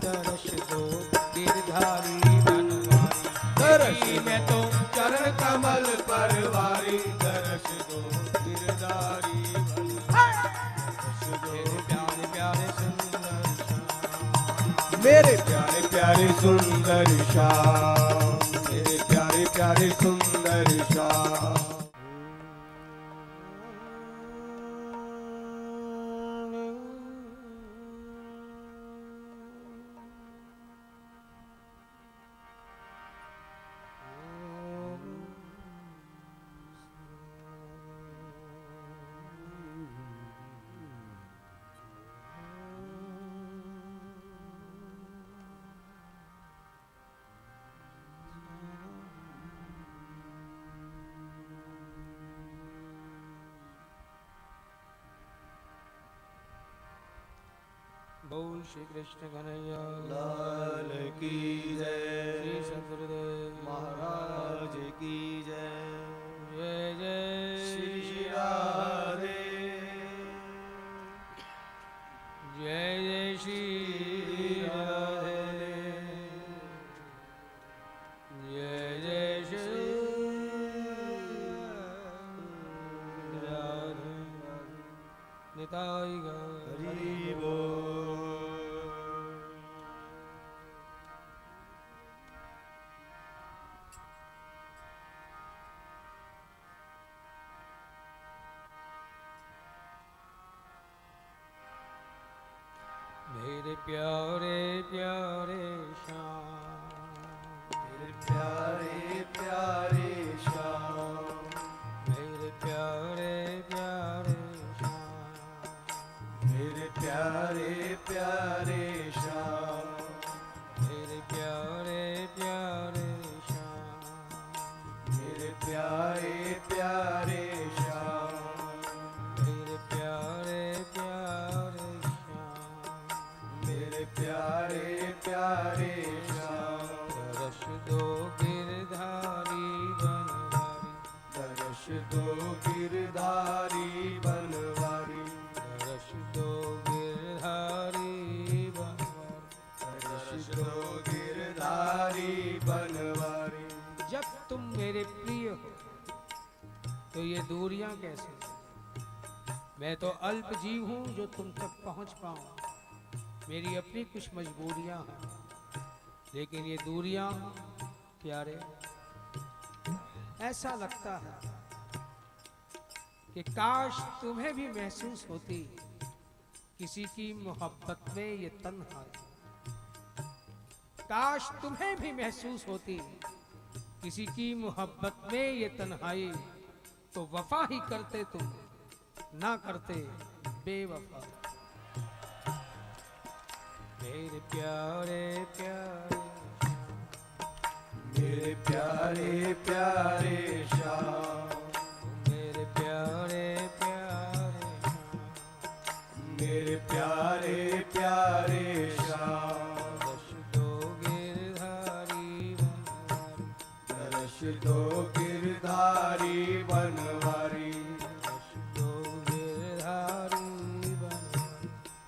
दर्श दो गिरधारी बनवारी। दर्श मैं तो चरण कमल परवारी, दर्श दो गिरधारी बनवारी। दर्श दो प्यारे प्यारे सुंदर श्याम, मेरे प्यारे प्यारे सुंदर श्याम, मेरे प्यारे प्यारे सुंदर श्याम। बोल श्री कृष्ण कन्हैया लाल की जय, श्री सद्गुरुदेव महाराज की जय। जय जय श्री राधे, जय जय श्री राधे, जय जय श्री राधे। निताई गौर हरि बोल। मेरे प्यारे प्यारे श्याम, मेरे प्यारे प्यारे श्याम, मेरे प्यारे प्यारे श्याम, मेरे प्यारे प्यारे श्याम, मेरे प्यारे प्यारे श्याम, मेरे प्यारे प्यारे श्याम, मेरे प्यारे प्यारे श्याम, मेरे प्यारे प्यारे श्याम। दर्श दो गिरधारी बनवारी, दर्श दो गिरधारी बनवारी, दर्श दो गिरधारी बनवारी। दर्श दो गिरधारी बनवारी। जब तुम मेरे प्रिय हो तो ये दूरियां कैसे? मैं तो अल्प जीव हूं जो तुम तक पहुंच पाऊं। मेरी अपनी कुछ मजबूरियां हैं, लेकिन ये दूरियां प्यारे, ऐसा लगता है कि काश तुम्हें भी महसूस होती किसी की मोहब्बत में ये तन्हाई। काश तुम्हें भी महसूस होती किसी की मोहब्बत में ये तन्हाई, तो वफा ही करते तुम, ना करते बेवफा। मेरे प्यारे प्यारे, मेरे प्यारे प्यारे श्याम, मेरे प्यारे प्यारे, मेरे प्यारे प्यारे श्याम। दर्श दो गिरधारी बनवारी, दर्श दो गिरधारी बनवारी,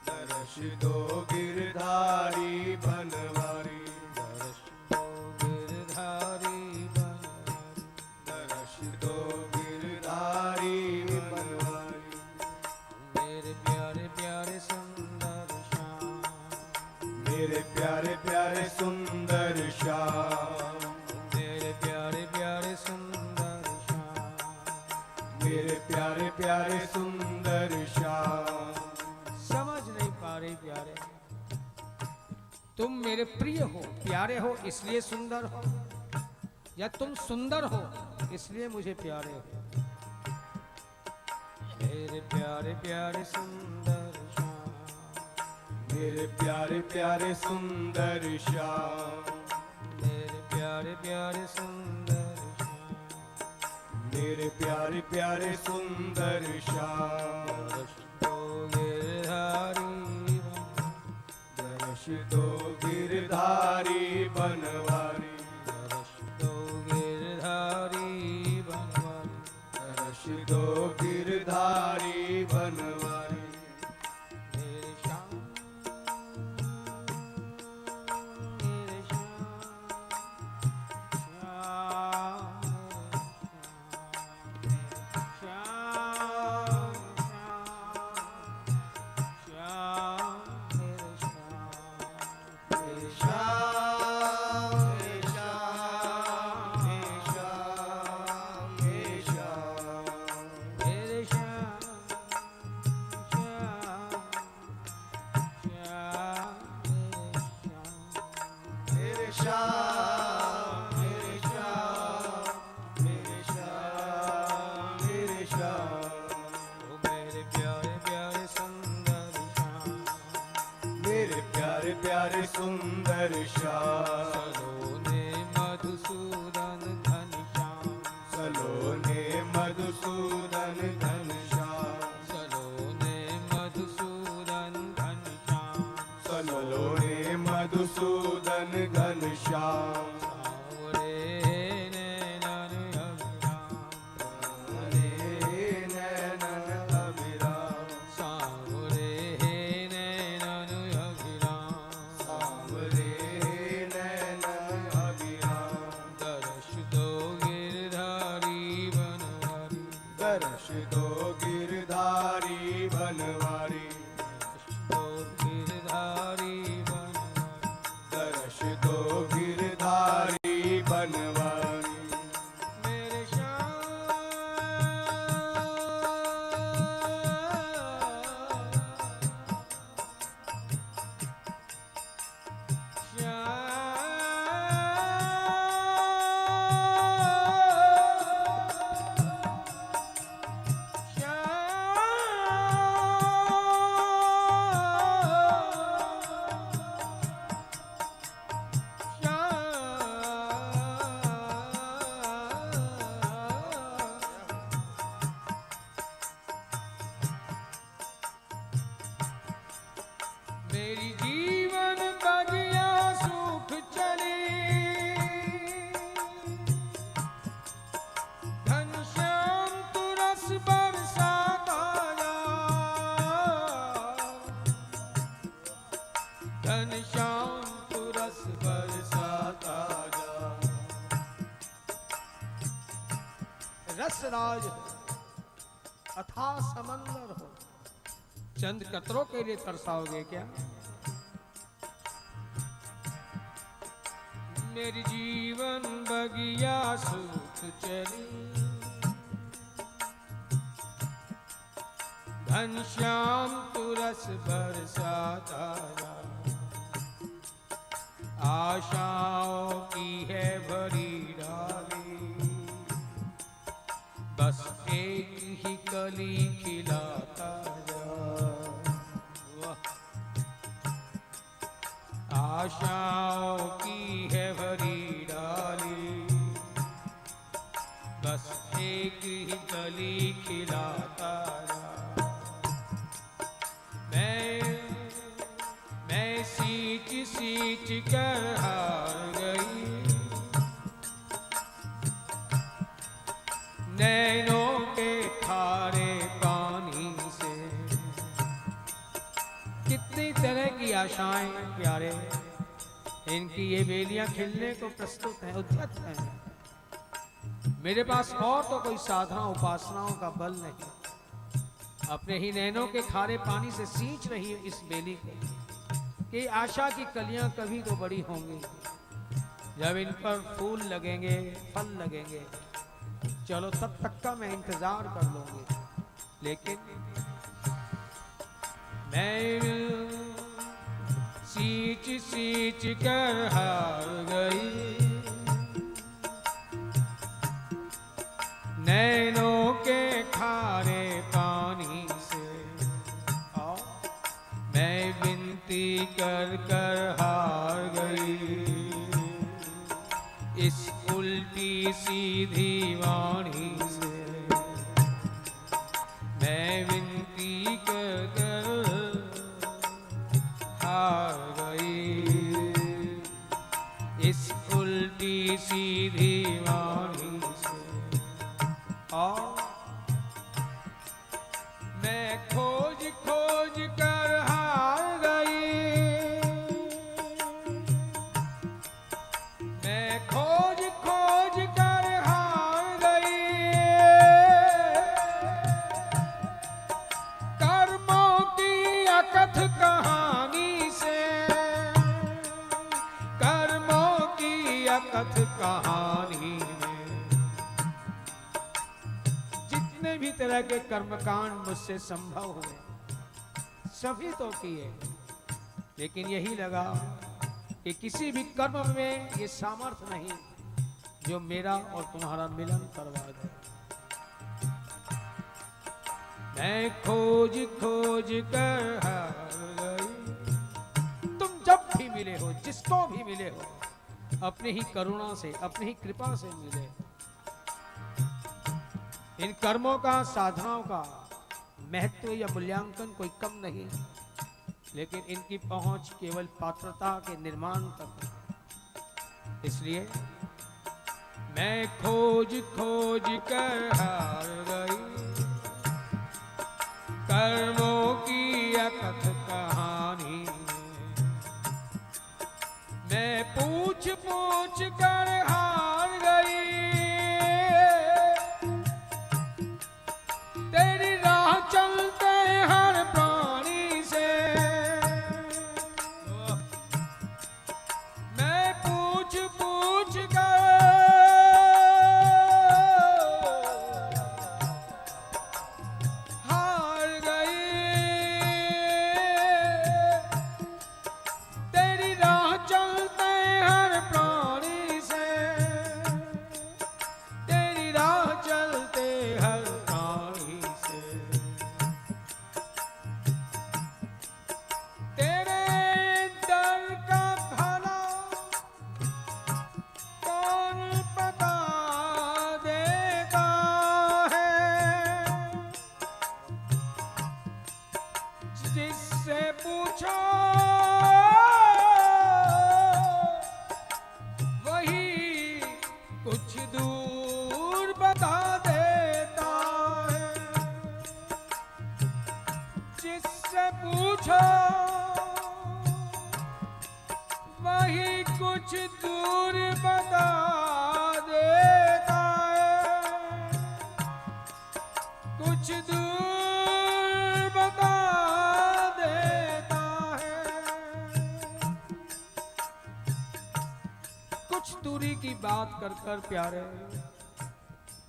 दर्श दो गिरधारी बनवारी, दर्श दो गिरधारी बनवारी, दर्श दो गिरधारी बनवारी। दर्श दो गिरधारी बनवारी। मेरे प्यारे प्यारे सुंदर श्याम, मेरे प्यारे प्यारे सुंदर श्याम, मेरे प्यारे प्यारे सुंदर श्याम, मेरे प्यारे प्यारे सुंदर श्याम। समझ नहीं पा रहे प्यारे, तुम मेरे प्रिय हो, प्यारे हो इसलिए सुंदर हो, या तुम सुंदर हो इसलिए मुझे प्यारे हो? मेरे प्यारे प्यारे सुंदर श्याम, मेरे प्यारे प्यारे सुंदर श्याम, मेरे प्यारे प्यारे सुंदर श्याम, मेरे प्यारे प्यारे सुंदर श्याम। दर्श दो गिरधारी दर्श दो गिरधारी बनवारी, दर्श दो गिरधारी बनवारी, दर्श दो गिरधारी बनवारी। मेरे श्याम, श्याम मेरे श्याम मेरे श्याम मेरे श्याम ओ मेरे प्यारे प्यारे सुंदर श्याम, मेरे प्यारे प्यारे सुंदर श्याम सलोने मधुसूदन घनश्याम, सलोने मधुसूदन घनश्याम सलोने मधुसूदन घनश्याम, सलोने मधुसूदन घनश्याम सावरे नैनन अभिराम, हरे नैनन अभिराम सावरे नैनन अभिराम, सावरे नैनन अभिराम दर्श दो गिरधारी बनवारी, दर्श दो गिरधारी बनवारी दो गिरधारी बनवारी, दर्श दो गिरधारी बनवारी मेरे मेरी जीवन बगिया सूख चली, घनश्याम तू रस बरसाता जा, घनश्याम तू रस बरसाता जा। रसराज अथाह समंदर हो, चंद कतरों के लिए तरसाओगे क्या? मेरी जीवन बगिया सूख चली, घनश्याम तू रस बरसाता जा, आशाओं की है भरी डाली, बस एक ही कली खिलाता जा। वाह! आशाओं की है भरी डाली, बस एक ही कली खिलाता जा। मैं सींच सींच कर हार गई, नैनों के खारे पानी से। कितनी तरह की आशाएं प्यारे, इनकी ये बेलियां खिलने को प्रस्तुत हैं, उद्यत हैं। मेरे पास और तो कोई साधना उपासनाओं का बल नहीं, अपने ही नैनों के खारे पानी से सींच रही है इस बेली को कि आशा की कलियां कभी तो बड़ी होंगी, जब इन पर फूल लगेंगे, फल लगेंगे, चलो तब तक का मैं इंतजार कर लूंगी। लेकिन मैं सींच सींच कर हार गई, नैनों के खारे पानी से। और मैं विनती कर कर हार गई, इस उल्टी सीधी वाणी से। मैं विनती कर कर हार गई, इस उल्टी सीधी वाणी से। और मैं खोज खोज कर हार गई, मैं खोज खोज कर हार गई, कर्मों की अकथ कहानी से, कर्मों की अकथ कहानी में। जितने भी तरह के कर्मकांड मुझसे संभव हुए, सभी तो किए, लेकिन यही लगा कि किसी भी कर्म में ये सामर्थ्य नहीं जो मेरा और तुम्हारा मिलन करवा दे। मैं खोज खोज कर हार गई। तुम जब भी मिले हो, जिसको भी मिले हो, अपनी ही करुणा से, अपनी ही कृपा से मिले। इन कर्मों का, साधनाओं का महत्व या मूल्यांकन कोई कम नहीं, लेकिन इनकी पहुंच केवल पात्रता के निर्माण तक है। इसलिए मैं खोज खोज कर हार गई, कर्मों की अकथ कहानी। मैं पूछ पूछ कर हार गई, तेरी राह चलते हर प्राणी से। मैं पूछ पूछ कर हार गई, तेरी राह चलते हर प्राणी से, तेरी राह चलते हर प्राणी से। तेरे दर का भला कौन बता देता है, जिससे पूछो वही कुछ दूर बता देता है, जिससे पूछो वही कुछ दूर बता देता है, कुछ दूर बता देता है। कुछ दूरी की बात कर कर प्यारे,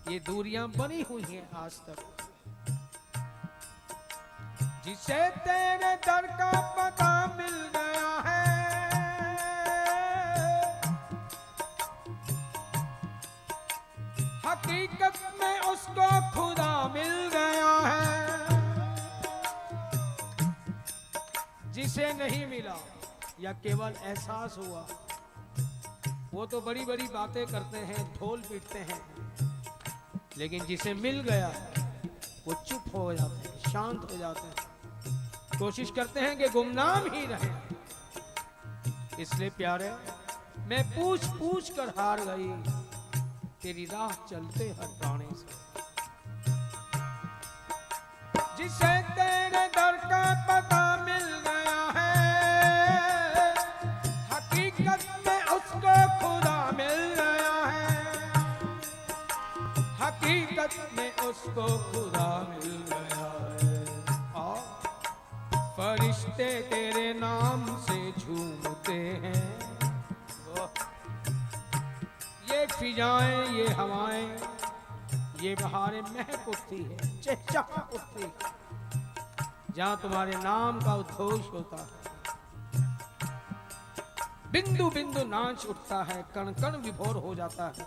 ये दूरियां बनी हुई हैं आज तक। जिसे तेरे दर का पता मिल गया है, हकीकत में उसको खुदा मिल गया है। जिसे नहीं मिला या केवल एहसास हुआ, वो तो बड़ी बड़ी बातें करते हैं, ढोल पीटते हैं, लेकिन जिसे मिल गया वो चुप हो जाते हैं, शांत हो जाते हैं, कोशिश करते हैं कि गुमनाम ही रहे। इसलिए प्यारे, मैं पूछ पूछ कर हार गई, तेरी राह चलते हर प्राणी से। जिसे तेरे दर का पता मिल गया है, हकीकत में उसको खुदा मिल गया है, हकीकत में उसको खुदा मिल गया है। और फरिश्ते तेरे नाम से झूमते हैं, ये फिजाएं, ये हवाएं, ये बहारें महक उठती है, चहचहा उठती है, जहां तुम्हारे नाम का उद्घोष होता है। बिंदु बिंदु नाच उठता है, कण कण विभोर हो जाता है,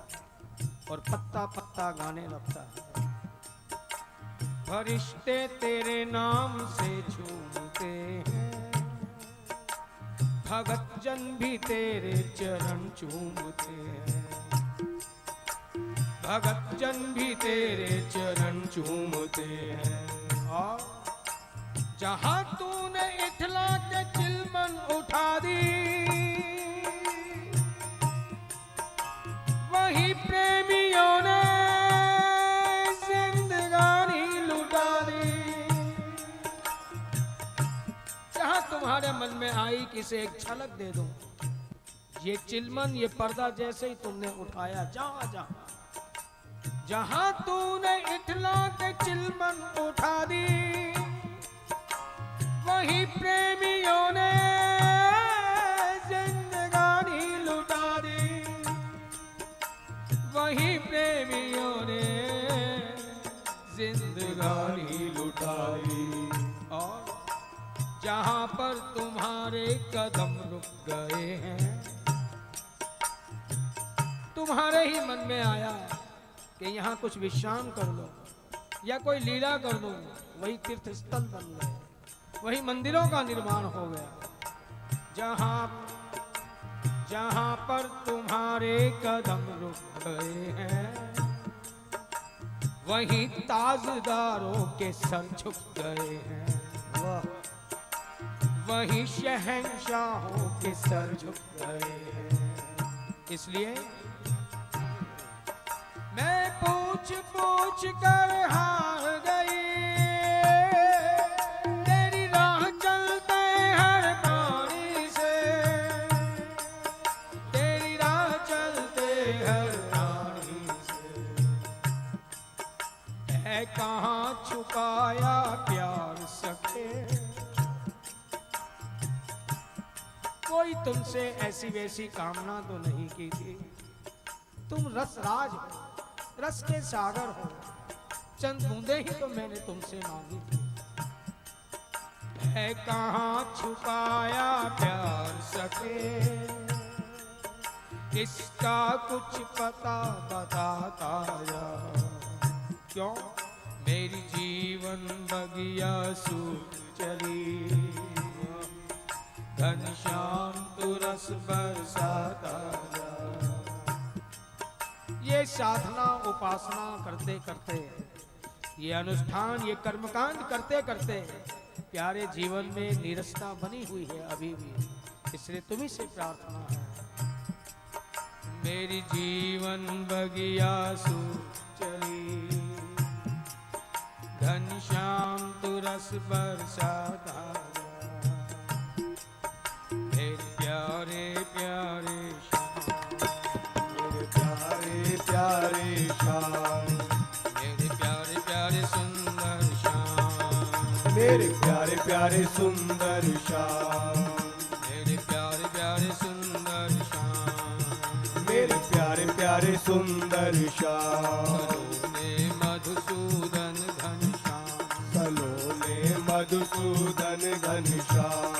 और पत्ता पत्ता गाने लगता है। फरिश्ते तेरे नाम से झूमते हैं, भगत जन भी तेरे चरण चूमते हैं, भगत जन भी तेरे चरण चूमते हैं। और जहां तूने इठला के चिलमन उठा दी, वही प्रेमियों ने जिंदगानी लुटा दी। जहां तुम्हारे मन में आई कि इसे एक झलक दे दो, ये चिलमन, ये पर्दा जैसे ही तुमने उठाया, जहां जहां जहां तूने इठला के चिलमन उठा दी, वही प्रेमियों ने जिंदगानी लुटा दी, वही प्रेमियों ने जिंदगानी लुटाई। और जहां पर तुम्हारे कदम रुक गए, गए हैं। तुम्हारे ही मन में आया कि यहाँ कुछ विश्राम कर लो या कोई लीला कर दो, वही तीर्थ स्थल बन गए, वही मंदिरों का निर्माण हो गया। जहां पर तुम्हारे कदम रुक गए हैं, वहीं ताजदारों के सर झुक गए हैं। वहीं शहंशाहों के सर झुक गए हैं। इसलिए मैं पूछ पूछ कर हार गई, तेरी राह चलते हर प्राणी से, तेरी राह चलते हर प्राणी से। है कहाँ छुपाया प्यार सके, कोई तुमसे ऐसी वैसी कामना तो नहीं की थी। तुम रसराज हो, रस के सागर हो, चंद बूंदे ही तो मैंने तुमसे मांगी थी। है कहाँ छुपाया प्यार सके, इसका कुछ पता बताता जा। क्यों मेरी जीवन बगिया सूख चली, घनश्याम तू रस बरसाता जा। ये साधना उपासना करते करते, ये अनुष्ठान ये कर्मकांड करते करते प्यारे जीवन में नीरसता बनी हुई है अभी भी। इसलिए तुम्ही से प्रार्थना है, मेरी जीवन बगिया सूख चली, घनश्याम तू रस बरसाता जा। मेरे प्यारे प्यारे प्यारे श्याम, मेरे प्यारे प्यारे सुंदर श्याम, मेरे प्यारे प्यारे सुंदर श्याम, मेरे प्यारे प्यारे सुंदर श्याम, मेरे प्यारे प्यारे सुंदर श्याम। सलोने मधुसूदन घनश्याम, सलोने मधुसूदन घनश्याम,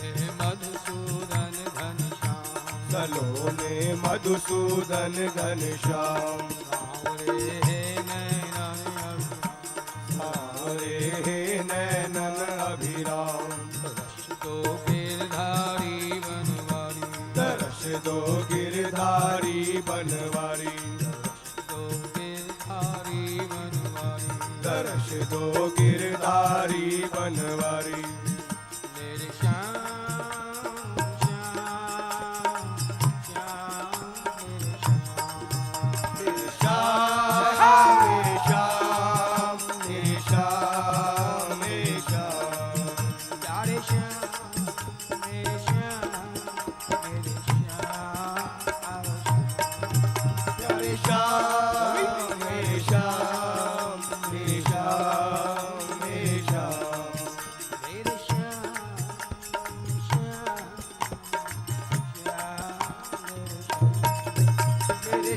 सलोने मधुसूदन घनश्याम, सलोने मधुसूदन घनश्याम। सावरे हे नैनन अभिराम, सावरे हे नैनन अभिराम। तो गिरधारी बनवारी, दर्श दो गिरधारी बनवारी, तो गिरधारी बनवारी, दर्श दो गिरधारी बनवारी। मेरे श्याम श्याम श्याम, मेरे श्याम, मेरे श्याम, मेरे श्याम, मेरे श्याम, प्यारे श्याम, मेरे श्याम, मेरे श्याम, प्यारे श्याम, मेरे श्याम, मेरे श्याम, मेरे श्याम, मेरे श्याम श्याम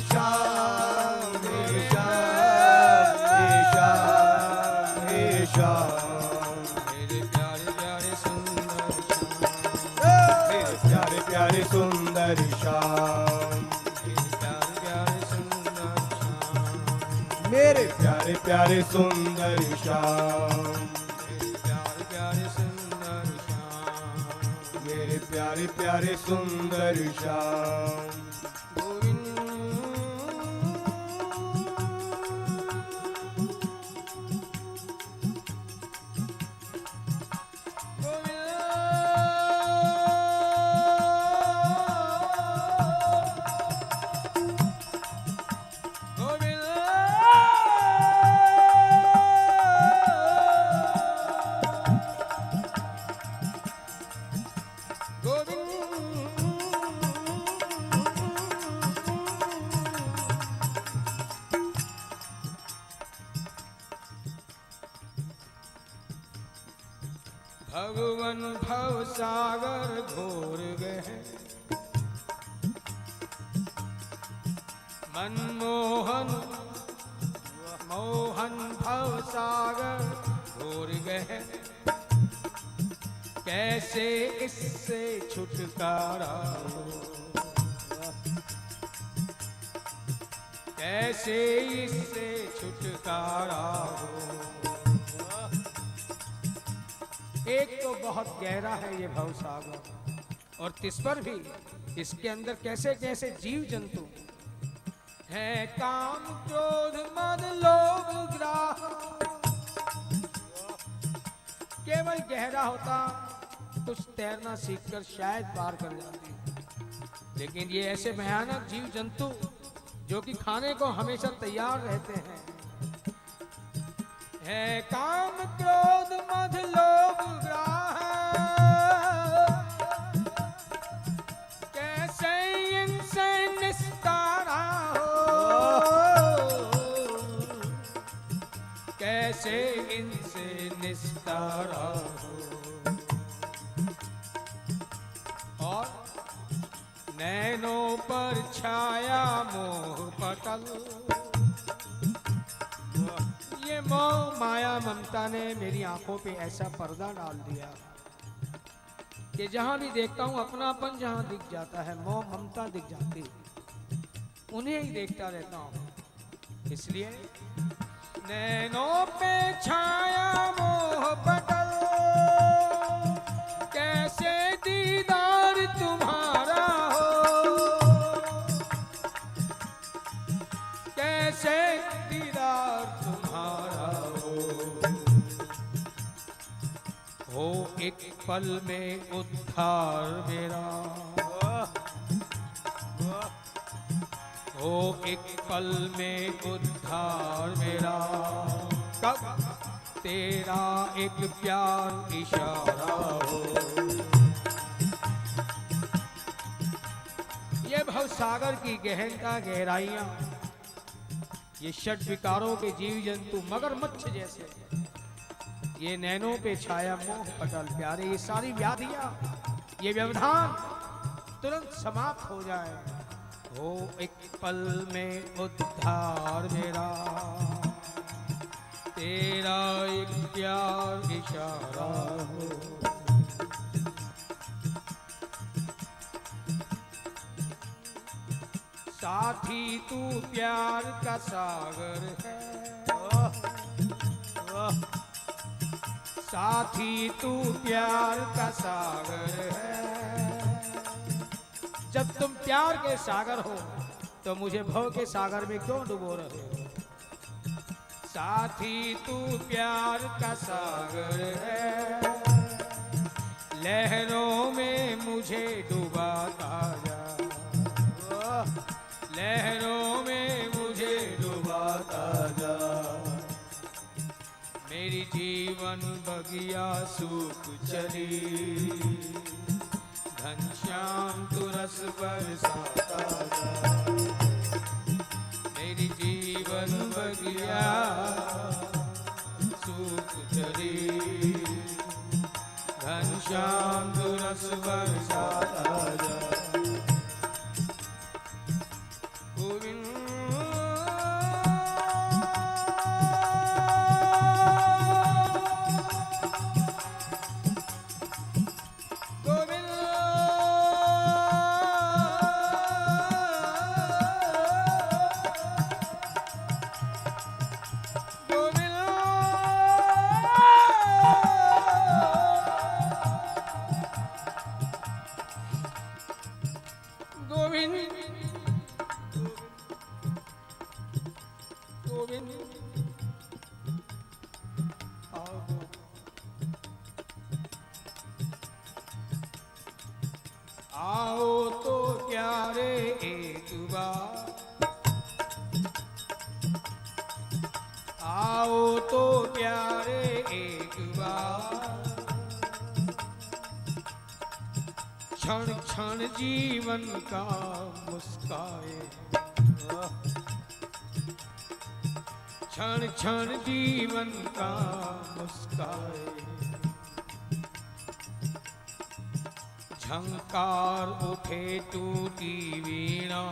श्याम, मेरे श्याम, मेरे श्याम, मेरे श्याम, मेरे श्याम, मेरे प्यारे प्यारे सुंदर श्याम, मेरे प्यारे प्यारे सुंदर श्याम, मेरे प्यारे प्यारे सुंदर श्याम, मेरे प्यारे प्यारे सुंदर श्याम, मेरे प्यारे प्यारे सुंदर श्याम। गोविंद भगवन भव सागर घोर गए, मनमोहन मोहन भव सागर घोर गए। कैसे इससे छुटकारा हो, कैसे इससे छुटकारा हो। एक तो बहुत गहरा है ये भवसागर, और तिस पर भी इसके अंदर कैसे कैसे जीव जंतु है, काम क्रोध मद लोभ ग्राह। केवल गहरा होता कुछ तैरना सीखकर शायद पार कर जाते, लेकिन ये ऐसे भयानक जीव जंतु जो कि खाने को हमेशा तैयार रहते हैं, है काम क्रोध मद लोभ ग्राह। कैसे इनसे निस्तारा हो, कैसे इनसे निस्तारा हो। और नैनों पर छाया मोह पटल, ये मोह माया ममता ने मेरी आंखों पे ऐसा पर्दा डाल दिया कि जहां भी देखता हूं अपनापन जहां दिख जाता है, मोह ममता दिख जाती, उन्हें ही देखता रहता हूं। इसलिए नैनों पे छाया मोह पटल, कैसे दीदार तुम्हारा हो, कैसे दीदार तुम्हारा हो एक पल में उद्धार मेरा, हो एक पल में उद्धार मेरा। कब तेरा एक प्यार इशारा हो। ये भवसागर की गहनता गहराइयां, ये षट विकारों के जीव जंतु मगरमच्छ जैसे, ये नैनों पे छाया मोह पटल प्यारे, ये सारी व्याधियां, ये व्यवधान तुरंत समाप्त हो जाए। हो एक पल में उद्धार मेरा, तेरा एक प्यार इशारा हो। साथी तू प्यार का सागर है, साथी तू प्यार का सागर है। जब तुम प्यार के सागर हो तो मुझे भव के सागर में क्यों डुबो रहे हो। साथी तू प्यार का सागर है, लहरों में मुझे डुबाता जा, लहरों में मुझे डुबाता जा। मेरी जीवन बगिया सूख चली, घनश्याम तू रस बरसाता जा। मेरी जीवन बगिया सूख चली, घनश्याम तू रस बरसाता जा। आओ तो प्यारे एक बार, आओ तो प्यारे एक बार, क्षण क्षण जीवन का मुस्काए, क्षण क्षण जीवन का मुस्काए। झंकार उठे टूटी वीणा,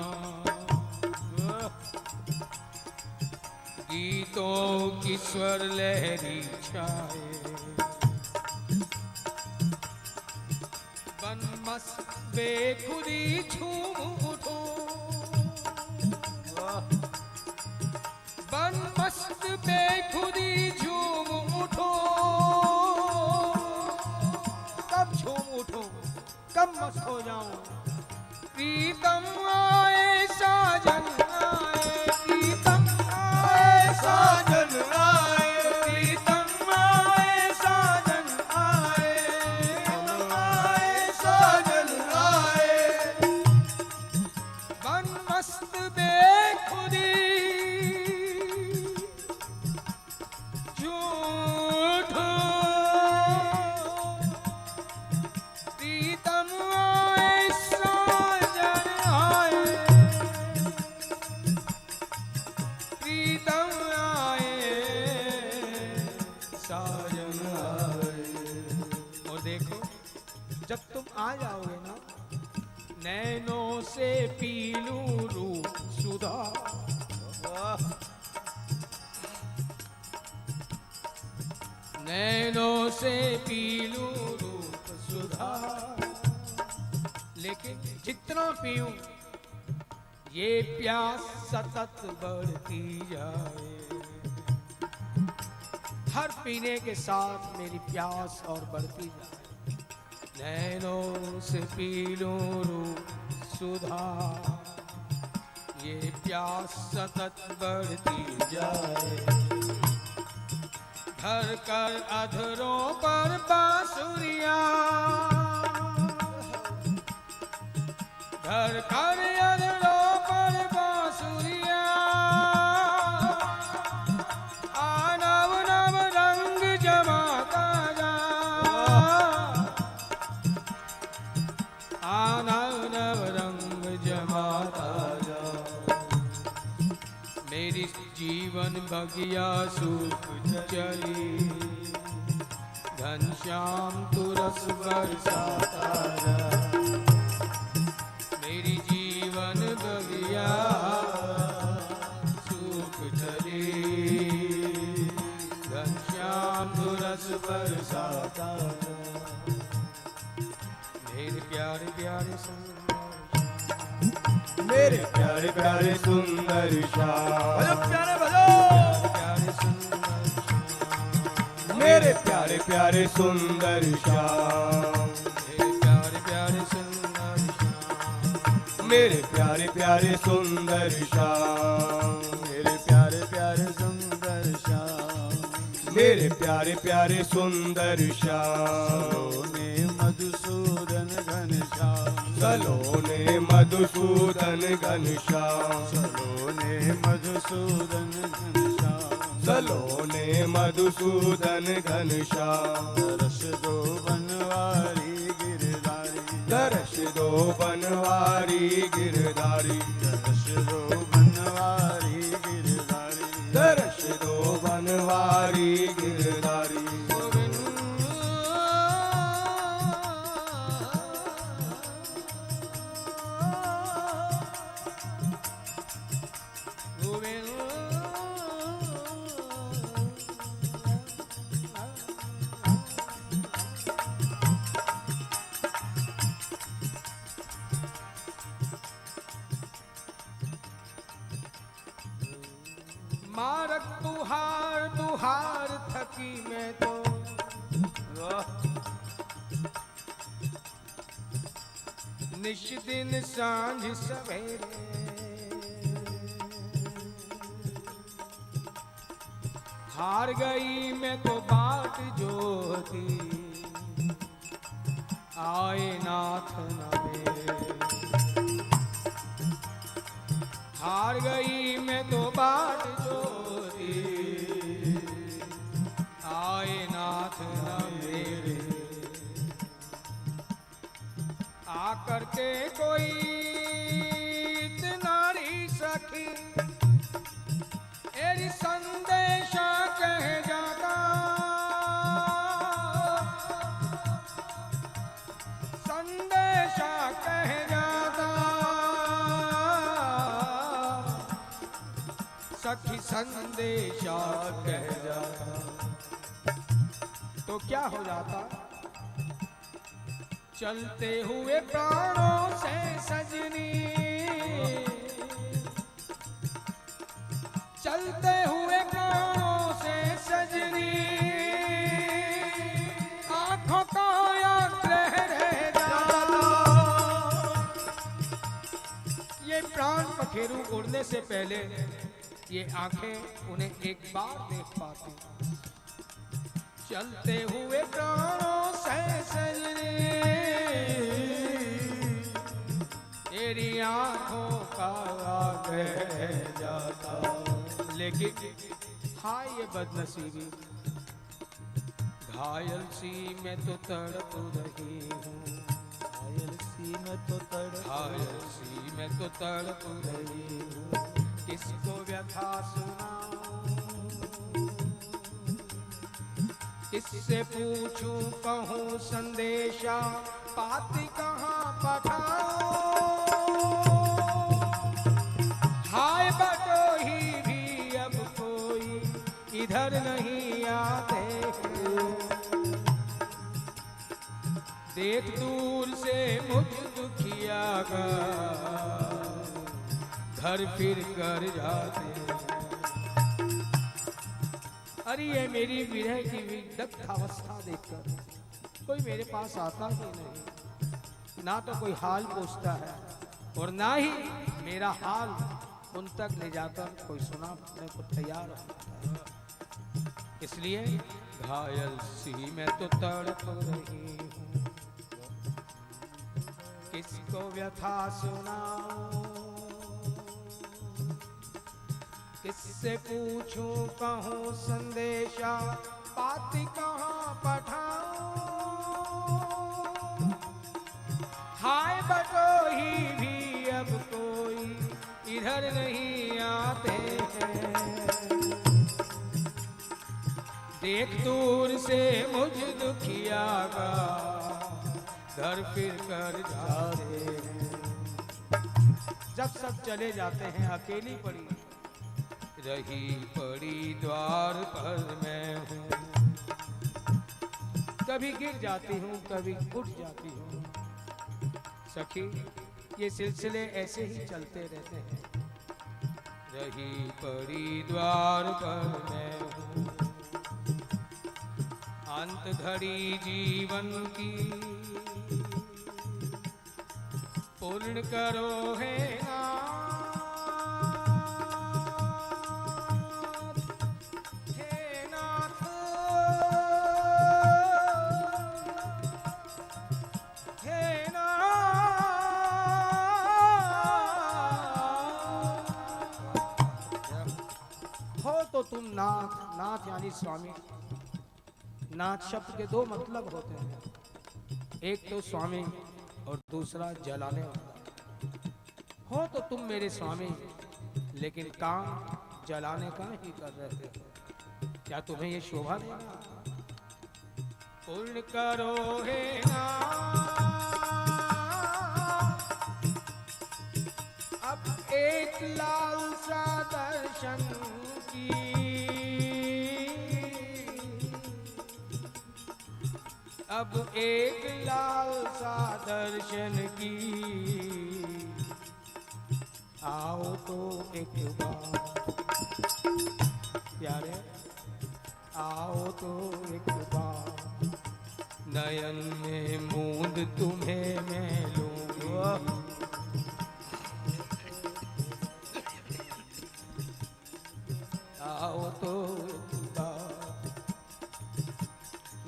गीतों की स्वर लहरी छाए। मस्त बेखुदी झूम उठो, बन मस्त बेखुदी झूम उठो। कब झूम उठो, कब मस्त हो जाऊं? प्रीतम आए साजन आए, प्रीतम आए साजन आए, प्रीतम आए साजन आए, आए साजन आए। बन मस्त बेखुदी झूठो, प्रीतम आए साजन आए, प्रीतम आए साजन आए। और देखो, जब तुम आ जाओगे ना, नैनों से पी लूं रूप सुधा, नैनों से पी लूं रूप सुधा। लेकिन जितना पीऊं ये प्यास सतत बढ़ती जाए, हर पीने के साथ मेरी प्यास और बढ़ती जाए। नैनों से पी लूं रूप सुधा, ये प्यास सतत बढ़ती जाए। धर कर अधरों पर बांसुरियां, धर कर अधरों पर बांसुरियां, आ नव नव रंग जमाता जा, आ नव नव रंग जमाता जा। मेरी जीवन बगिया सूख चली, घनश्याम तू रस बरसाता जा। मेरी जीवन बगिया सूख चली, घनश्याम तू रस बरसाता जा। मेरे प्यारे प्यारे मेरे प्यारे प्यारे सुंदर श्याम, प्यारे भजो, प्यारे सुंदर, मेरे प्यारे प्यारे सुंदर श्याम, मेरे प्यारे प्यारे सुंदर श्याम, मेरे प्यारे प्यारे सुंदर श्याम, मेरे प्यारे प्यारे सुंदर श्याम, मेरे प्यारे प्यारे सुंदर श्याम। सलोने मधुसूदन घनश्याम, सलोने मधुसूदन घनश्याम, सलोने मधुसूदन घनश्याम, सलोने मधुसूदन घनश्याम। दर्श दो बनवारी गिरधारी, दर्श दो बनवारी गिरधारी, दर्श दो बनवारी गिरधारी, दर्श दो बनवारी गिरधारी। मारक दुहार दुहार थकी मैं तो, निश दिन सांझ सवेरे, हार गई मैं तो बाट जोती, आए नाथ न मेरे। हार गई मैं तो बाट जोती, आए नाथ न मेरे। आकर के कोई नारी सखी एरी संदेशा कह जाता, संदेशा कह जाता, सखी संदेशा कह जाता। तो क्या हो जाता? चलते हुए प्राणों से सजनी, चलते हुए प्राणों से सजनी, आंखों का आग्रह रह जाता। ये प्राण पखेरु उड़ने से पहले ये आंखें उन्हें एक बार देख पाती। चलते हुए प्राणों से सजनी, तेरी आंखों का आग्रह जाता। लेकिन हाय ये बदनसीबी, घायल सी मैं तो तड़प रही हूँ, घायल सी मैं तो तड़प, घायल सी मैं तो तड़प रही हूँ। किसको व्यथा सुनाऊं, किससे पूछूं कहूँ संदेशा, पाती कहाँ पठाऊं। हाय बटोही भी अब कोई इधर नहीं आते, देख दूर से मुझ दुखिया का घर फिर कर जाते। अरे ये मेरी विरह की विदग्ध अवस्था देखकर कोई मेरे पास आता ही नहीं, ना तो कोई हाल पूछता है और ना ही मेरा हाल उन तक ले जाकर कोई सुनाने को तैयार होता है। इसलिए घायल सी मैं तो तड़प रही हूँ, किसको व्यथा सुनाऊं, किससे पूछूं कहूँ संदेशा, पाती कहाँ पठाऊं। हाय बटोही भी अब कोई इधर नहीं आते हैं, देख दूर से मुझ दुखिया का घर फिर कर जाते हैं। जब सब चले जाते हैं अकेली पड़ी रही पड़ी द्वार पर मैं हूँ, कभी गिर जाती हूँ कभी उठ जाती हूँ। सखी ये सिलसिले ऐसे ही चलते रहते हैं। रही पड़ी द्वार पर मैं हूँ, अंत घड़ी जीवन की पूर्ण करो है नाथ, हे नाथ, हे नाथ। हो तो तुम नाथ, नाथ यानी स्वामी। नाथ शब्द के दो मतलब होते हैं, एक तो स्वामी और दूसरा जलाने वाला। हो तो तुम मेरे स्वामी, लेकिन काम जलाने का ही कर रहे हो। क्या तुम्हें ये शोभा देगा? पूर्ण करो हे नाथ, अब एक लालसा दर्शन की, अब एक लालसा दर्शन की, आओ तो एक बार प्यारे, आओ तो एक बार, नयन में मूंद तुम्हें मैं लूंगी। आओ तो एक बार,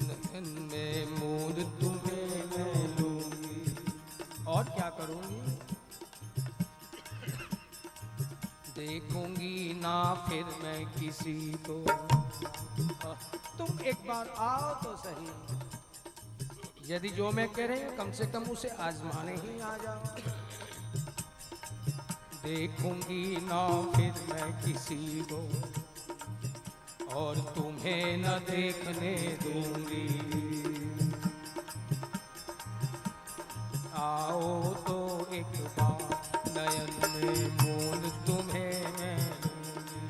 नयन में मूंद तुम्हें मैं लूंगी। और क्या करूंगी? देखूंगी ना फिर मैं किसी को। तुम एक बार आओ तो सही, यदि जो मैं कह रहे हैं कम से कम उसे आजमाने ही आ जाओ। देखूंगी ना फिर मैं किसी को, और तुम्हें न देखने दूंगी। आओ तो एक बार, नयन में मूंद तुम्हें मैं लूंगी।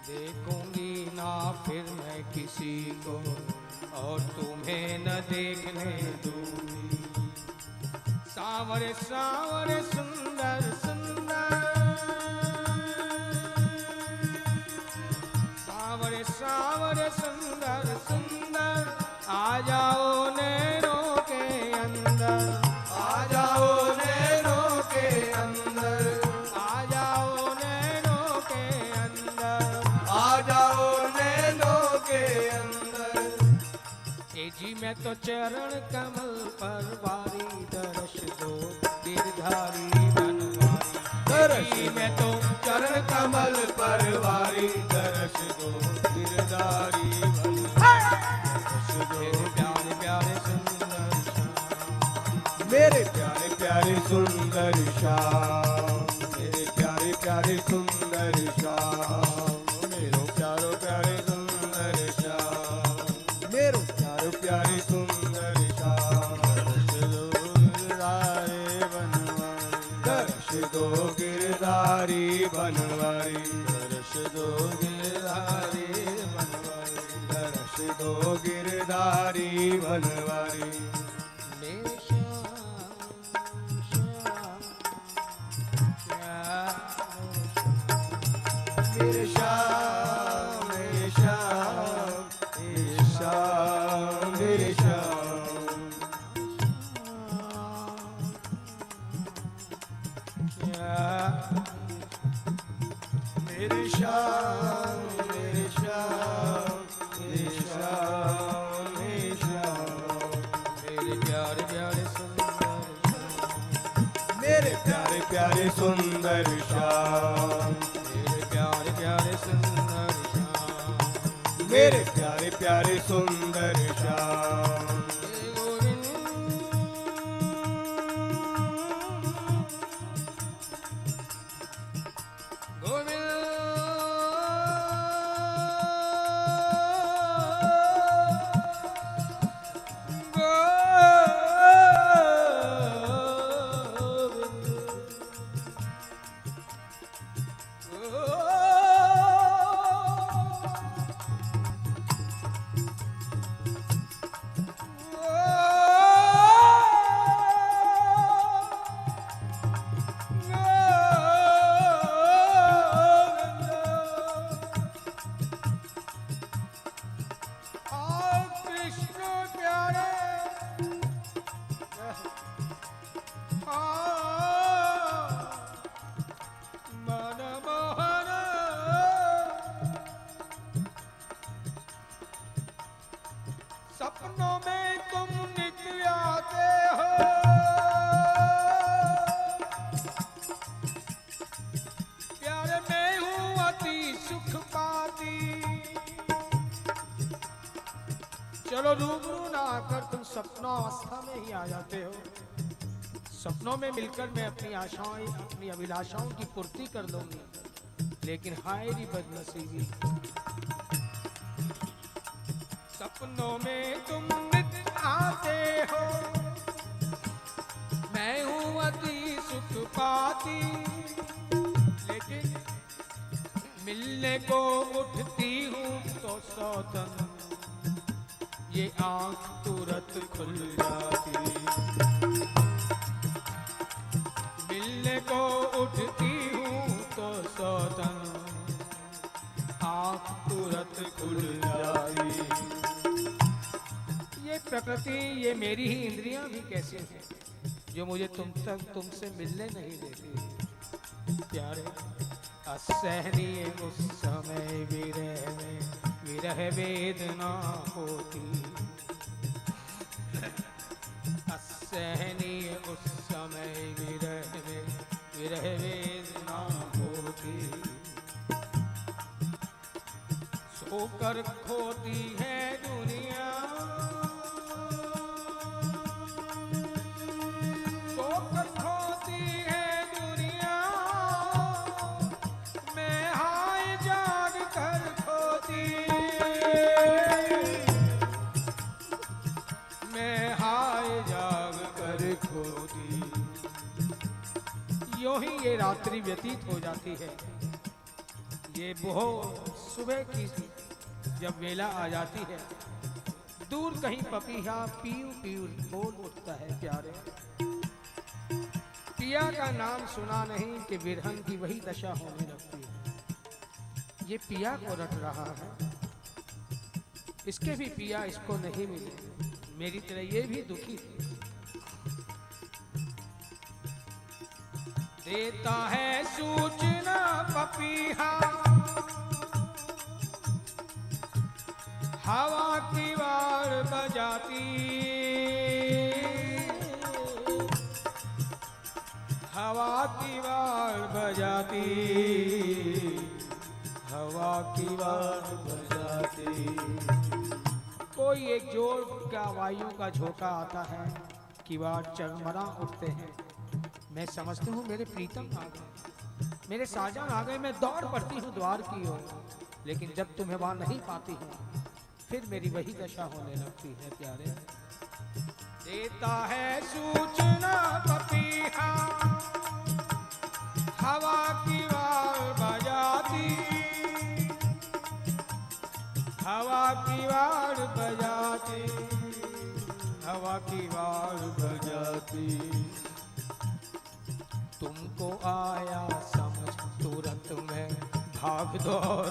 देखूंगी ना फिर मैं किसी को, और तुम्हें न देखने दूंगी। सावरे सुंदर सुंदर, सावरे सावरे सुंदर सुंदर, आ जाओ नैनों के अंदर, आ जाओ नैनों के अंदर, आ जाओ नैनों के अंदर, आ जाओ नैनों के अंदर। ए जी मैं तो चरण कमल पर वारी, दर्श दो गिरधारी बनवारी। दर्श जी मैं तो चरण कमल पर वारी, दर्श दो गिरधारी बनवारी। दर्श दो प्यारे प्यारे सुंदर श्याम, मेरे प्यारे प्यारे सुंदर श्याम, मेरे प्यारे प्यारे सुंदर श्याम, मेरो प्यारो प्यारे सुंदर श्याम, मेरो प्यारो प्यारे सुंदर श्याम। दर्श दो गिरधारी बनवारी, दर्श दो गिरधारी बनवारी, दर्श दो गिरधारी बनवारी। मेरे श्याम श्याम मेरे श्याम मेरे श्याम मेरे श्याम मेरे श्याम, मेरे श्याम मेरे श्याम मेरे श्याम मेरे श्याम, मेरे प्यारे प्यारे सुंदर श्याम, मेरे प्यारे प्यारे सुंदर श्याम, मेरे प्यारे प्यारे सुंदर श्याम, मेरे प्यारे प्यारे सुंदर श्याम। हे गोविंद सपनों में तुम नित्य आते हो, प्यारे मैं हूँ अति सुख पाती। चलो रूबरू ना आकर तुम सपनावस्था में ही आ जाते हो। सपनों में मिलकर मैं अपनी आशाएं अपनी अभिलाषाओं की पूर्ति कर लूंगी, लेकिन हाय री बदनसीबी, सपनों में तुम नित आते हो, मैं हूँ अति सुख पाती, लेकिन मिलने को उठती हूँ तो सौतन ये आंख तुरंत खुल जाती। मिलने को उठती हूँ तो सौतन आंख तुरंत खुल जाती। ये प्रकृति, ये मेरी ही इंद्रियां भी कैसे हैं जो मुझे तुमसे मिलने नहीं देती। प्यारे असहनीय उस समय विरह में विरह वेदना होती, असहनीय उस समय विरह में विरह वेदना होती। सोकर खोती है दुनिया, सोकर खोती है दुनिया, मैं हाय जाग कर खोती, मैं हाय जाग कर खोती। यूं ही ये रात्रि व्यतीत हो जाती है। ये बहुत सुबह की जब वेला आ जाती है, दूर कहीं पपीहा पीऊ पीऊ बोल उठता है। प्यारे पिया का नाम सुना नहीं कि विरहन की वही दशा होने लगती है। ये पिया को रट रहा है, इसके भी पिया इसको नहीं मिले, मेरी तरह ये भी दुखी थी। देता है सूचना पपीहा, हवा की वार बजाती, हवा की वार बजाती, हवा की वार बजाती। कोई एक जोर का वायु का झोंका आता है, किवाड़ चरमरा उठते हैं। मैं समझती हूँ मेरे प्रीतम आ गए, मेरे साजन आ गए। मैं दौड़ पड़ती हूँ द्वार की ओर, लेकिन जब तुम्हें वहां नहीं पाती हूँ फिर मेरी वही दशा होने लगती है प्यारे। देता है सूचना पपीहा, हवा की वार बजाती, हवा की वार बजाती, हवा की वार बजाती। तुमको आया समझ तुरंत मैं भाग दौड़,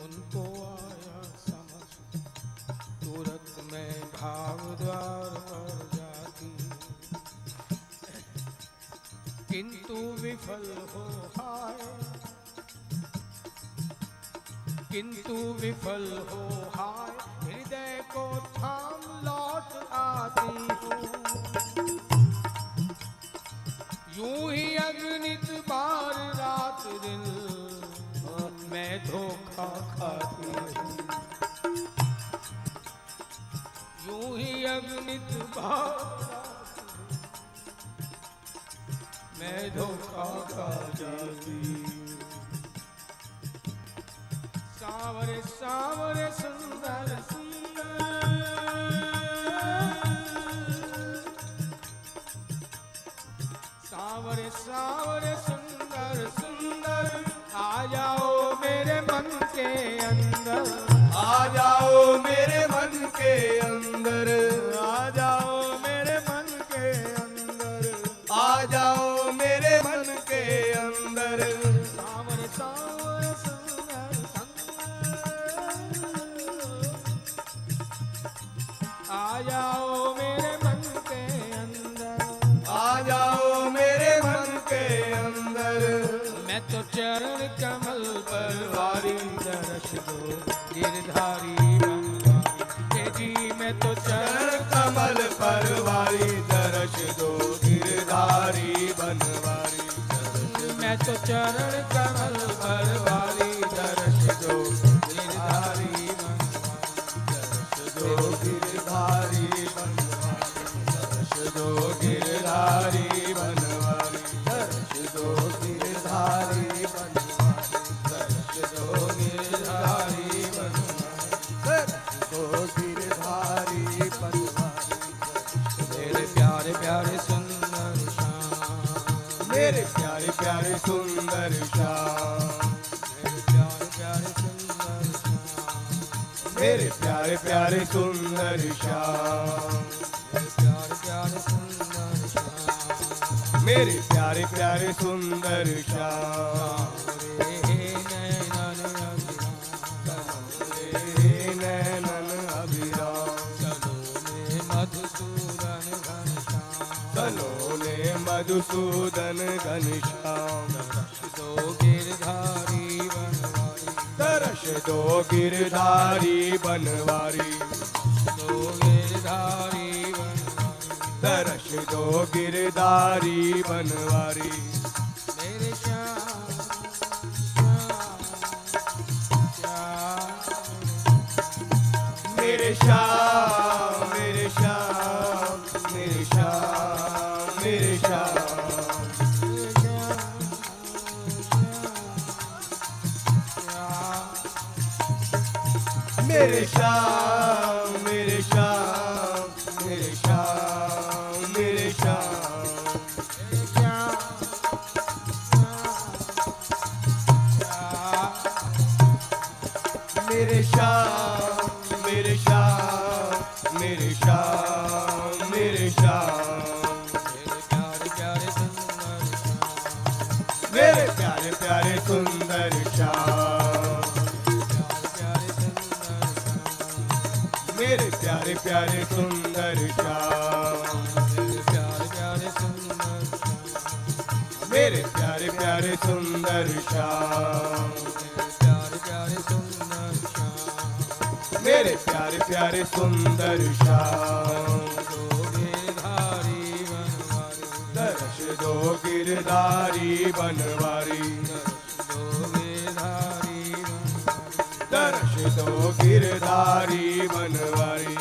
उनको आया समझ तुरंत मैं भाग द्वार पर जाती, किंतु विफल हो हाय, किंतु विफल हो हाय, हृदय को थाम लौट आती हूँ। यूं ही अगणित बार रात दिन मैं धोखा खाती हूँ, यूं ही अगणित बार मैं धोखा खा जाती। सावरे सावरे सुंदर सुंदर, सावरे सावरे सुंदर सुंदर, आ जाओ मेरे मन के अंदर, आ जाओ मेरे मन के अंदर, आ जाओ मेरे मन के अंदर, आ जाओ मेरे मन के अंदर। सावरे सावरे सुंदर सुंदर, आ जाओ मेरे मन के अंदर, आ जाओ मेरे मन के अंदर। मैं तो चरण कमल पर वारी दर्श दो गिरधारी बनवारी, जी मैं तो चरण कमल पर वारी दर्श दो गिरधारी बनवारी। मैं तो चरण कमल पर वारी दर्श दो गिरधारी बनवारी, दो गिरधारी बनवारी, दर्श दो गिरधारी बनवारी, दर्श दो गिरधारी बनवारी, दर्श दो गिरधारी बनवारी, दर्श दो गिरधारी बनवारी। मेरे प्यारे प्यारे सुंदर श्याम, मेरे प्यारे प्यारे सुंदर श्याम, मेरे प्यारे प्यारे सुंदर श्याम, मेरे प्यारे प्यारे सुंदर श्याम, मेरे प्यारे प्यारे सुंदर श्याम। मेरे प्यारे प्यारे सुंदर श्याम, रे नैनन अभिराम, सलोने मधुसूदन घनश्याम, दो गिरधारी बनवारी, दर्श दो गिरधारी बनवारी, दो गिरधारी बनवारी, दर्श दो गिरधारी बनवारी। मेरे श्याम मेरे श्याम, मेरे श्याम, मेरे श्याम, मेरे श्याम, मेरे श्याम, मेरे श्याम, मेरे श्याम, मेरे श्याम, मेरे श्याम मेरे श्याम मेरे श्याम मेरे श्याम मेरे प्यारे प्यारे सुंदर मेरे प्यारे प्यारे सुंदर श्याम मेरे प्यारे प्यारे सुंदर श्याम मेरे प्यारे प्यारे सुंदर श्याम दर्श दो गिरधारी बनवारी दर्श दो गिरधारी बनवारी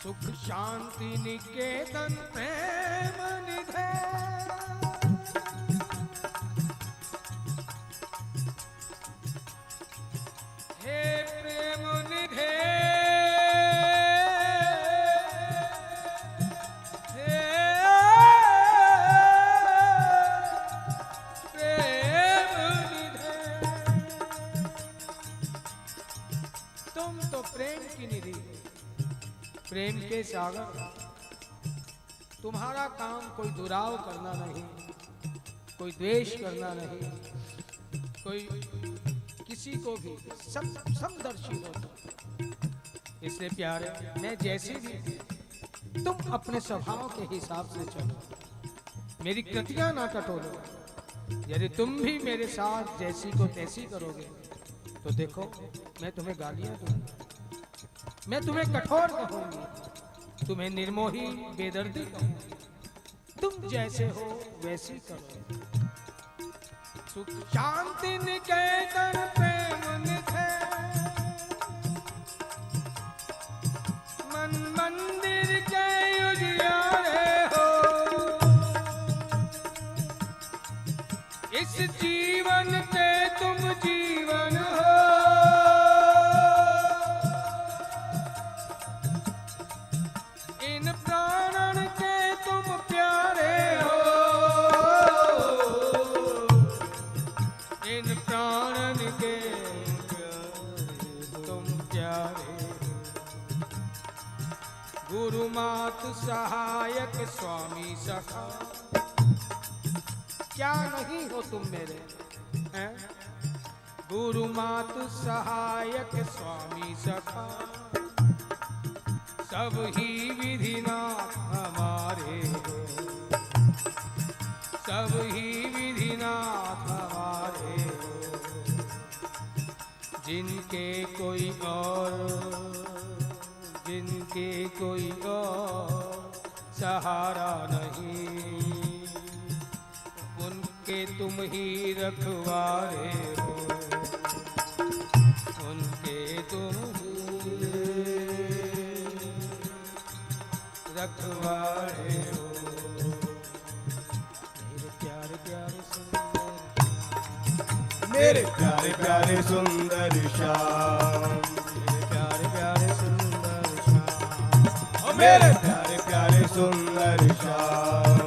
सुख शांति निकेतन प्रेम निधे हे प्रेम निधे हे प्रेम निधे तुम तो प्रेम की निधि हो, प्रेम के सागर। तुम्हारा काम कोई दुराव करना नहीं, कोई द्वेष करना नहीं, कोई किसी को भी समदर्शी हो तुम। इसलिए प्यारे मैं जैसी भी तुम अपने स्वभाव के हिसाब से चलो, मेरी कृतियां ना टटोलो। यदि तुम भी मेरे साथ जैसी को तैसी करोगे तो देखो मैं तुम्हें गालियां दूंगा, मैं तुम्हें कठोर कहूंगी, तुम्हें निर्मोही बेदर्दी कहूंगी। तुम जैसे हो वैसी करो। सुख शांति निकेतन प्रेम निधे मन मंदिर के उजियारे हो। इस जीवन के तुम जीवन हो, इन प्राणन के तुम प्यारे हो, इन प्राणन के तुम प्यारे हो। गुरु मात सहायक स्वामी सखा, क्या नहीं हो तुम मेरे हैं? गुरु मात सहायक स्वामी सखा, सब ही विधिनाथ हमारे हो, सब ही विधिनाथ हमारे हो। जिनके कोई और सहारा नहीं, उनके तुम ही रखवारे हो, उनके तुम रखवारे हो। मेरे प्यारे प्यारे सुंदर, मेरे प्यारे प्यारे सुंदर श्याम, मेरे प्यारे प्यारे सुंदर श्याम, मेरे प्यारे प्यारे सुंदर श्याम,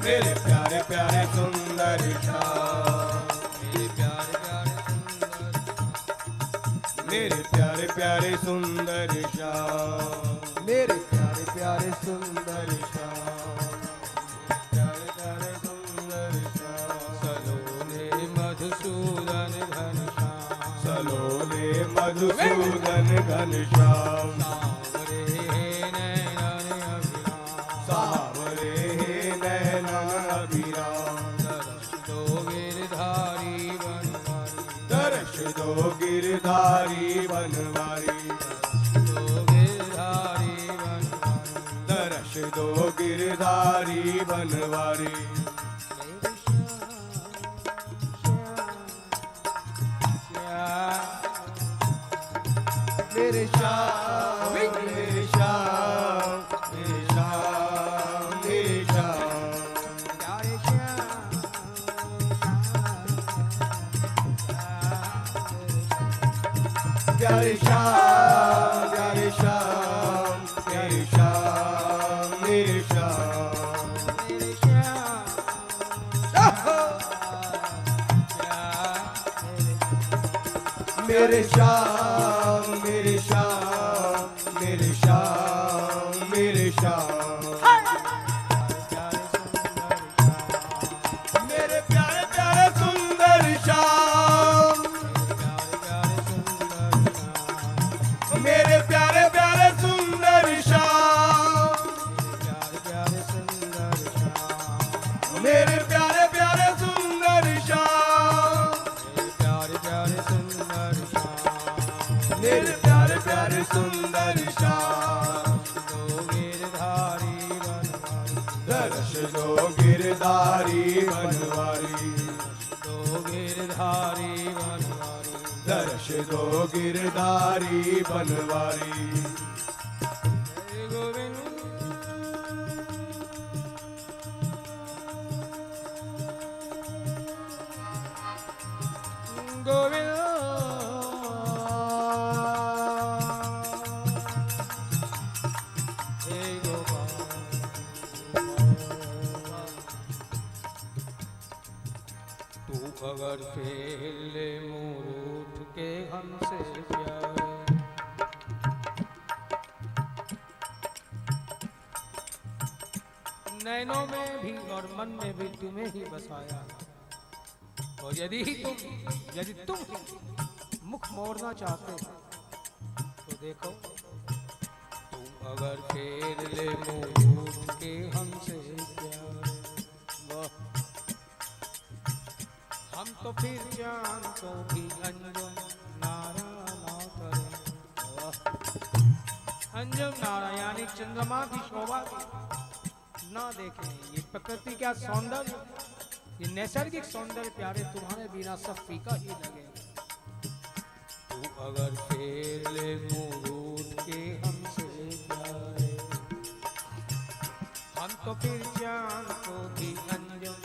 मेरे प्यारे प्यारे सुंदर श्याम, मेरे प्यारे प्यारे सुंदर मेरे प्यारे प्यारे सुंदर श्याम, मेरे प्यारे प्यारे सुंदर श्याम, प्यारे प्यारे सुंदर श्याम। सलोने मधुसूदन घनश्याम, सलोने मधुसूदन घनश्याम, सावरे नैनन अभिराम, सावरे नैनन अभिराम। दर्श दो गिरधारी बनवारी, दो गिरधारी बनवारी, दर्श दो गिरधारी बनवारी। मेरे श्याम, मेरे श्याम, मेरे श्याम, मेरे श्याम, प्यारे श्याम, प्यारे श्याम, प्यारे श्याम, प्यारे श्याम, मेरे श्याम, मेरे श्याम, मेरे श्याम, मेरे श्याम, मेरे श्याम, मेरे श्याम, मेरे प्यारे प्यारे सुंदर श्याम, मेरे प्यारे प्यारे सुंदर श्याम, मेरे प्यारे प्यारे सुंदर श्याम, मेरे प्यारे प्यारे सुंदर श्याम, दर्श दो गिरधारी बनवारी, दर्श दो गिरधारी बनवारी। अगर फेले मुरूठ के हमसे प्यारे, नैनों में भी और मन में भी तुम्हें ही बसाया, और यदि तुम मुख मोड़ना चाहते हो तो देखो, तुम अगर फेर ले मुरूठ के हमसे प्यारे, हम तो फिर जान को भी अंजुम नारा ना करें। अंजुम नारा यानी चंद्रमा की शोभा ना देखें। ये प्रकृति का सौंदर्य, ये नैसर्गिक सौंदर्य प्यारे तुम्हारे बिना सब फीका ही लगे। तू अगर फेर ले मुरूठ के हमसे प्यारे, हम तो फिर जान को भी अंजुम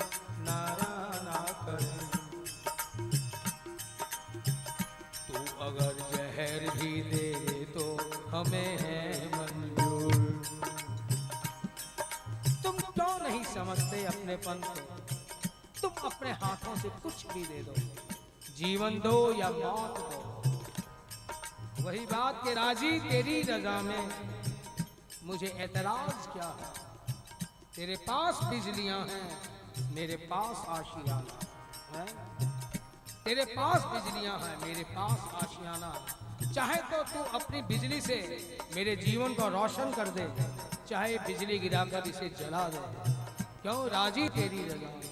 नारा ना करें। अगर जहर भी दे तो हमें है मंजूर। तुम क्यों नहीं समझते अपनेपन को? तुम अपने हाथों से कुछ भी दे दो, जीवन दो या मौत दो। वही बात के राजी तेरी रजा में मुझे एतराज क्या है। तेरे पास बिजलियां हैं, मेरे पास आशियाना है। तेरे पास बिजलियां हैं, मेरे पास आशियाना। चाहे तो तू अपनी बिजली से मेरे जीवन को रोशन कर दे, चाहे बिजली गिराकर इसे जला दे। क्यों राजी तेरी रजा में।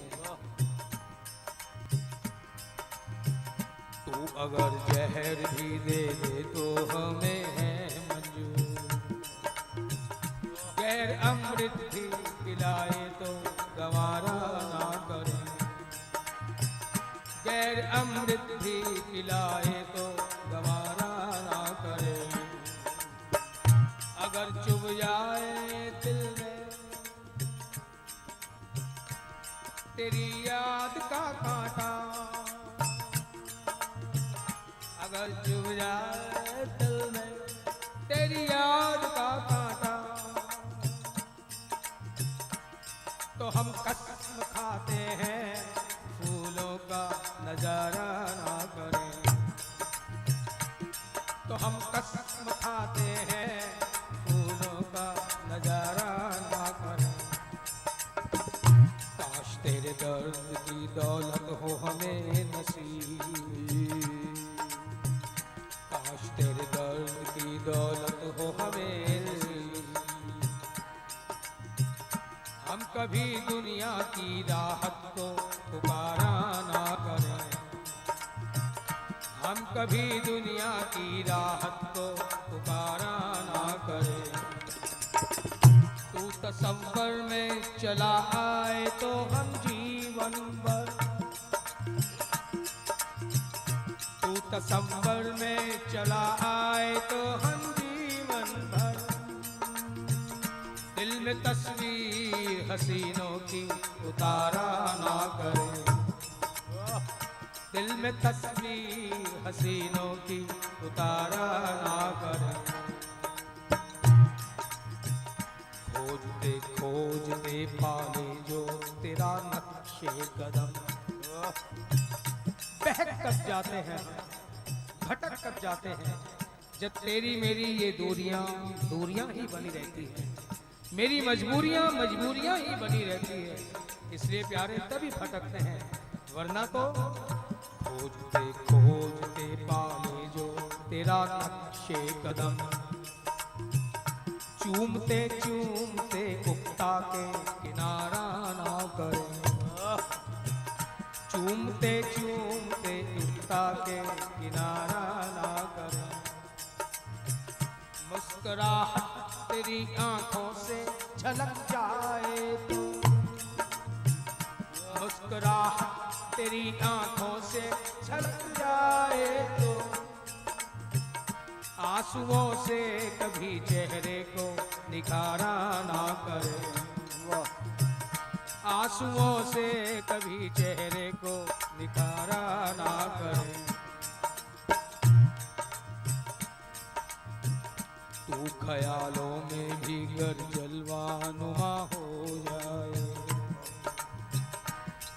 तू अगर जहर भी दे दे तो हमें है मंजूर। गैर अमृत भी पिलाए तो गवारा ना करे। गैर अमृत भी पिलाए तो गवारा ना करे। अगर चुभ जाए दिल में तेरी याद का कांटा, अगर चुभ जाए दिल में तेरी याद का कांटा, तो हम कसम खाते हैं फूलों का नजारा ना करें। तो हम कसम खाते हैं फूलों का नजारा ना करें। काश तेरे दर्द की दौलत हो हमें नसीब। काश तेरे दर्द की दौलत हो हमें नसीब। हम कभी दुनिया की राहत को पुकारा ना करें। हम कभी दुनिया की राहत को पुकारा ना करें। तू तसव्वुर में चला आए तो हम जीवन भर, तू तसव्वुर में चला आए तो हम जीवन भर दिल में तस्वीर हसीनों की उतारा ना करें। दिल में तस्वीर हसीनों की उतारा ना करें। खोजते खोजते पाले जो तेरा नक्शे कदम, बहक कर जाते हैं, भटक कर जाते हैं। जब तेरी मेरी ये दूरियां दूरियां ही बनी रहती हैं, मेरी मजबूरियां मजबूरियां ही बनी रहती है। इसलिए प्यारे तभी भटकते हैं, वरना तो खोजते खोजते पाले जो तेरा नक्शे कदम, चूमते चूमते उकता के किनारा ना करें। चूमते चूमते उकता के किनारा ना करें। मुस्कुराहट तेरी आंखों से झलक जाए तो, मुस्कुराहट तेरी आंखों से झलक जाए तो, आंसुओं से कभी चेहरे को निखारा ना करे। आंसुओं से कभी चेहरे को निखारा ना करे। तू ख्यालों में भी गर जलवानुमा हो जाए,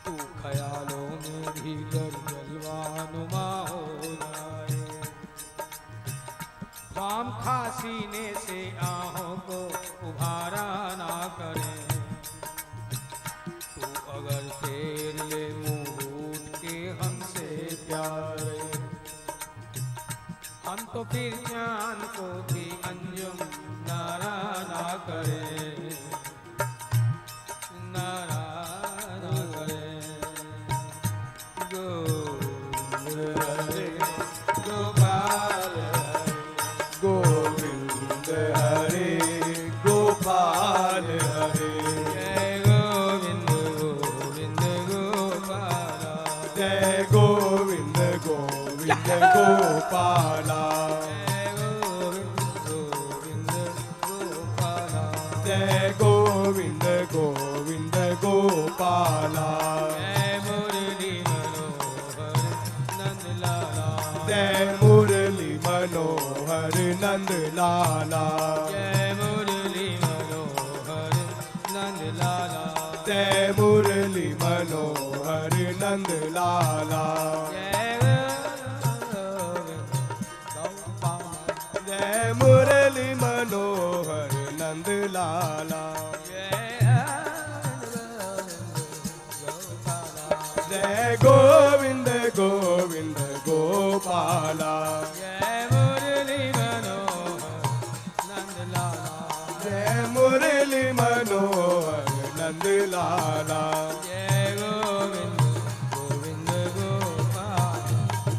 तू ख्यालों में भी गर जलवानुमा हो जाए। खाम खा सीने से आहों को उभारा ना करें। तू अगर फेर ले मुंह के हमसे प्यारे, हम तो फिर जान को भी अंजुम नारा ना करें। नारा ना करें। गोविंद हरे गोपाल हरे, गोविंद हरे गोपाल हरे। जय गोविंद गोविंद गोपाला, जय गोविंद गोविंद गोपाला, जय गोविंद जय गोविंद गोविंद गोपाला, गोपाला, जय मुरली मनोहर नंद लाला, जय मुरली मनोहर नंद लाला, जय मुरली मनोहर नंद लाला, जय मुरली मनोहर नंद लाला, जय मुरली मनोहर नंद लाला, जय गोविंद गोविंद गोपाला, जय मुरली मनोहर नंद लाला, जय मुरली मनोहर नंद लाला, जय गोविंद गोविंद गोपाल,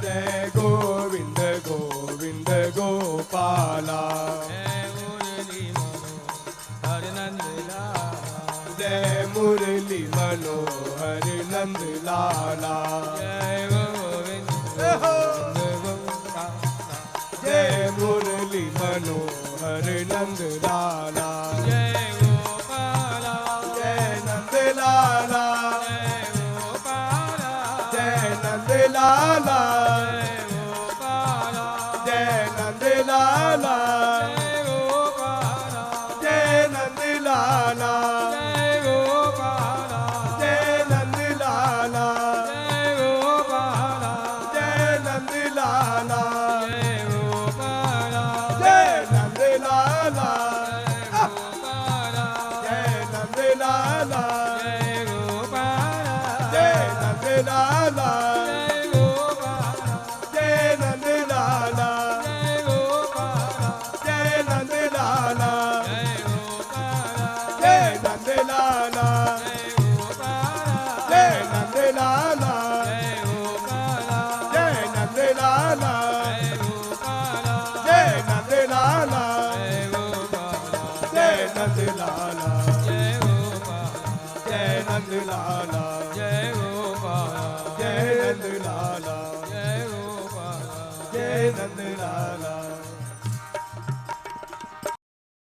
जय गोविंद गोविंद गोपाला, जय मुरली मनोहर नंद लाला, जय मुरली मनोहर नंद लाला, जय गोपाला, जय नंद लाला, जय जय नंद गोपाला, लाला, जय जय नंद लाला, गोपाला, जय गोपाला, जय नंद लाला, जय जय गोपाला, नंद लाला, जय गोपाला, जय नंद लाला, जय जय गोपाला, नंद लाला, जय गोपाला, जय नंद लाला, जय गोपाला, जय नंद लाला, जय गोपाला, जय नंद लाला, नंद लाला जय गोपाल जय नंद लाला जय गोपाल जय नंद लाला जय गोपाल जय नंद लाला